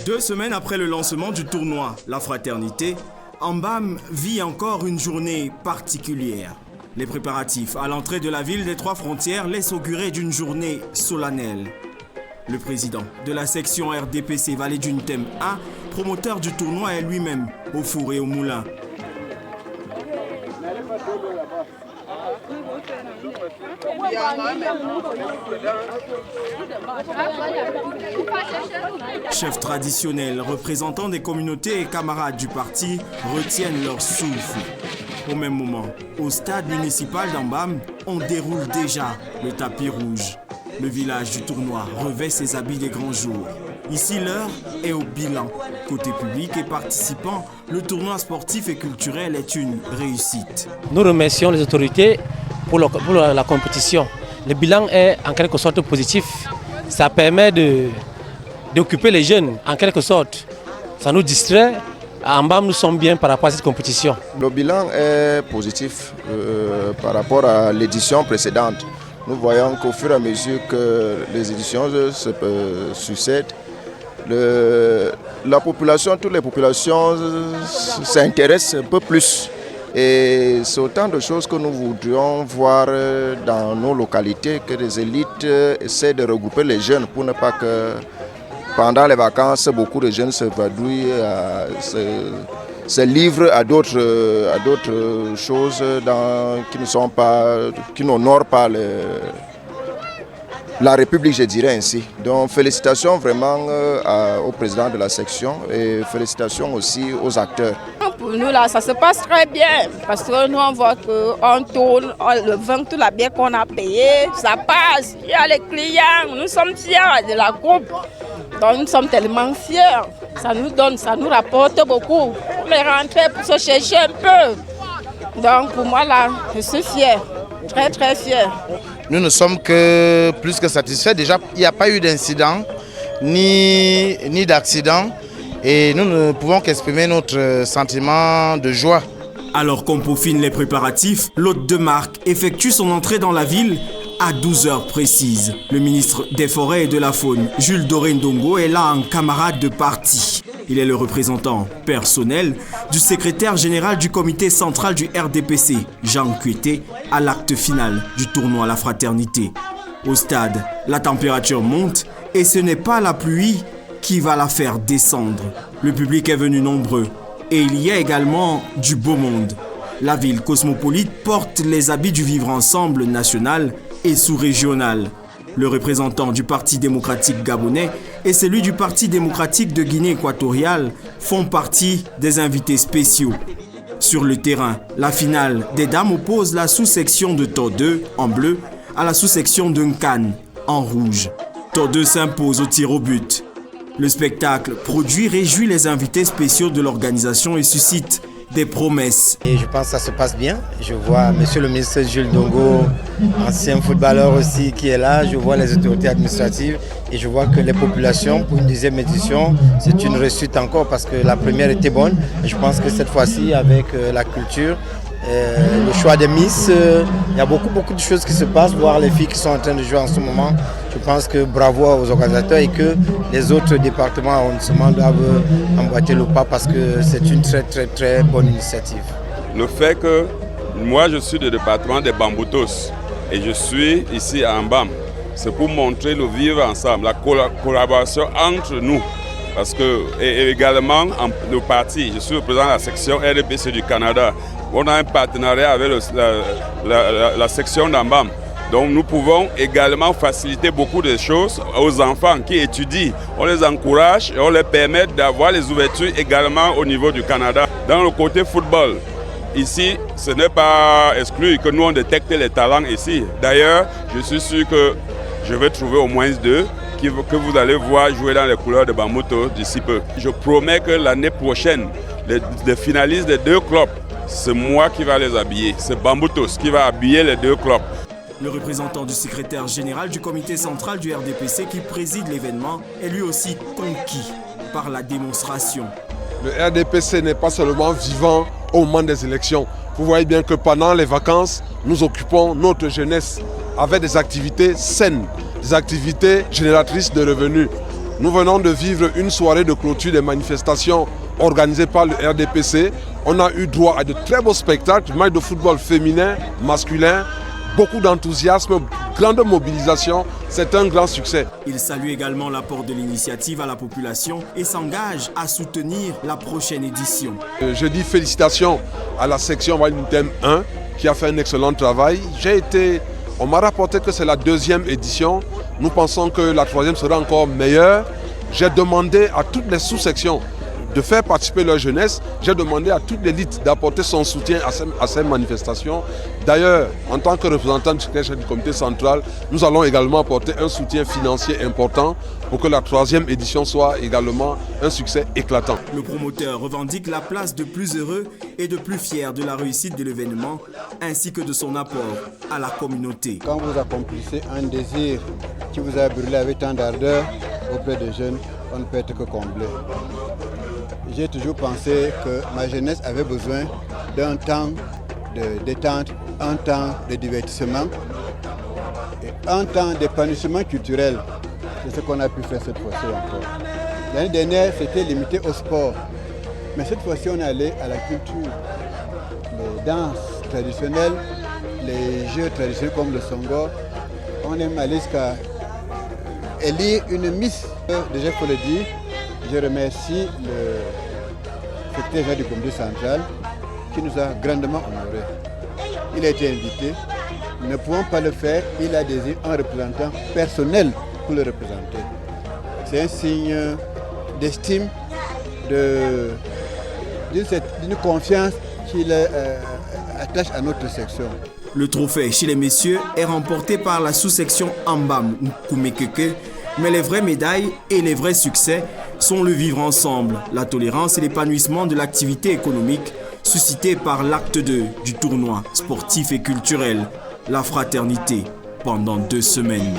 Deux semaines après le lancement du tournoi La Fraternité, Mbam vit encore une journée particulière. Les préparatifs à l'entrée de la ville des Trois Frontières laissent augurer d'une journée solennelle. Le président de la section RDPC Vallée du Ntem 1, promoteur du tournoi, est lui-même au four et au moulin. Chefs traditionnels, représentants des communautés et camarades du parti retiennent leur souffle. Au même moment, au stade municipal d'Mbam, on déroule déjà le tapis rouge. Le village du tournoi revêt ses habits des grands jours. Ici, l'heure est au bilan. Côté public et participants, le tournoi sportif et culturel est une réussite. Nous remercions les autorités pour la compétition. Le bilan est en quelque sorte positif. Ça permet d'occuper les jeunes en quelque sorte. Ça nous distrait. En bas, nous sommes bien par rapport à cette compétition. Le bilan est positif par rapport à l'édition précédente. Nous voyons qu'au fur et à mesure que les éditions se succèdent, la population, toutes les populations s'intéressent un peu plus. Et c'est autant de choses que nous voudrions voir dans nos localités, que les élites essaient de regrouper les jeunes pour ne pas que pendant les vacances, beaucoup de jeunes s'évanouissent, se livrent à d'autres choses qui n'honorent pas la République, je dirais ainsi. Donc félicitations vraiment au président de la section et félicitations aussi aux acteurs. Pour nous là, ça se passe très bien parce que nous on voit qu'on tourne, le vin, tout la bière qu'on a payé, ça passe. Il y a les clients, nous sommes fiers de la groupe. Donc nous sommes tellement fiers. Ça nous donne, ça nous rapporte beaucoup. Pour les rentrer, pour se chercher un peu. Donc pour moi là, je suis fière, très très fière. Nous ne sommes que plus que satisfaits. Déjà, il n'y a pas eu d'incident, ni d'accident. Et nous ne pouvons qu'exprimer notre sentiment de joie. Alors qu'on peaufine les préparatifs, l'hôte de marque effectue son entrée dans la ville à 12 heures précises. Le ministre des Forêts et de la Faune, Jules Doré-Ndongo, est là en camarade de parti. Il est le représentant personnel du secrétaire général du comité central du RDPC, Jean Kuete, à l'acte final du tournoi La Fraternité. Au stade, la température monte et ce n'est pas la pluie qui va la faire descendre. Le public est venu nombreux et il y a également du beau monde. La ville cosmopolite porte les habits du vivre ensemble national et sous-régional. Le représentant du Parti démocratique gabonais et celui du Parti démocratique de Guinée équatoriale font partie des invités spéciaux. Sur le terrain, la finale des dames oppose la sous-section de Tor 2 en bleu à la sous-section de Nkan en rouge. Tor 2 s'impose au tir au but. Le spectacle produit réjouit les invités spéciaux de l'organisation et suscite des promesses. Et je pense que ça se passe bien. Je vois monsieur le ministre Jules Ndongo, ancien footballeur aussi, qui est là. Je vois les autorités administratives et je vois que les populations, pour une deuxième édition, c'est une réussite encore parce que la première était bonne. Et je pense que cette fois-ci, avec la culture, le choix des Miss, il y a beaucoup de choses qui se passent, voir les filles qui sont en train de jouer en ce moment. Je pense que bravo aux organisateurs et que les autres départements arrondissements doivent emboîter le pas parce que c'est une très bonne initiative. Le fait que moi je suis du département des Bamboutos et je suis ici à Mbam, c'est pour montrer le vivre ensemble, la collaboration entre nous. Parce que, et également, le parti, je suis le président de la section RDPC du Canada. On a un partenariat avec la section d'Ambam. Donc nous pouvons également faciliter beaucoup de choses aux enfants qui étudient. On les encourage et on les permet d'avoir les ouvertures également au niveau du Canada. Dans le côté football, ici, ce n'est pas exclu que nous on détecte les talents ici. D'ailleurs, je suis sûr que je vais trouver au moins 2 que vous allez voir jouer dans les couleurs de Bambuto d'ici peu. Je promets que l'année prochaine, les finalistes des 2 clubs, c'est moi qui va les habiller. C'est Bambutos qui va habiller les 2 clubs. Le représentant du secrétaire général du comité central du RDPC qui préside l'événement est lui aussi conquis par la démonstration. Le RDPC n'est pas seulement vivant au moment des élections. Vous voyez bien que pendant les vacances, nous occupons notre jeunesse avec des activités saines, des activités génératrices de revenus. Nous venons de vivre une soirée de clôture des manifestations organisées par le RDPC. On a eu droit à de très beaux spectacles, matchs de football féminin, masculin, beaucoup d'enthousiasme, grande mobilisation. C'est un grand succès. Il salue également l'apport de l'initiative à la population et s'engage à soutenir la prochaine édition. Je dis félicitations à la section thème 1 qui a fait un excellent travail. On m'a rapporté que c'est la 2e édition. Nous pensons que la 3e sera encore meilleure. J'ai demandé à toutes les sous-sections de faire participer leur jeunesse. J'ai demandé à toute l'élite d'apporter son soutien à ces manifestations. D'ailleurs, en tant que représentant du comité central, nous allons également apporter un soutien financier important pour que la 3e édition soit également un succès éclatant. Le promoteur revendique la place de plus heureux et de plus fier de la réussite de l'événement, ainsi que de son apport à la communauté. Quand vous accomplissez un désir qui vous a brûlé avec tant d'ardeur auprès des jeunes, on ne peut être que comblé. J'ai toujours pensé que ma jeunesse avait besoin d'un temps de détente, un temps de divertissement et un temps d'épanouissement culturel. C'est ce qu'on a pu faire cette fois-ci encore. L'année dernière, c'était limité au sport. Mais cette fois-ci, on est allé à la culture. Les danses traditionnelles, les jeux traditionnels comme le Songo. On est allé jusqu'à élire une Miss. Déjà, il faut le dire, je remercie le secrétaire du comité central qui nous a grandement honorés. Il a été invité, nous ne pouvons pas le faire, il a désiré un représentant personnel pour le représenter. C'est un signe d'estime, d'une confiance qu'il attache à notre section. Le trophée chez les messieurs est remporté par la sous-section Ambam Nkoumekeke, mais les vraies médailles et les vrais succès sont le vivre ensemble, la tolérance et l'épanouissement de l'activité économique suscitée par l'acte 2 du tournoi sportif et culturel, la fraternité, pendant 2 semaines.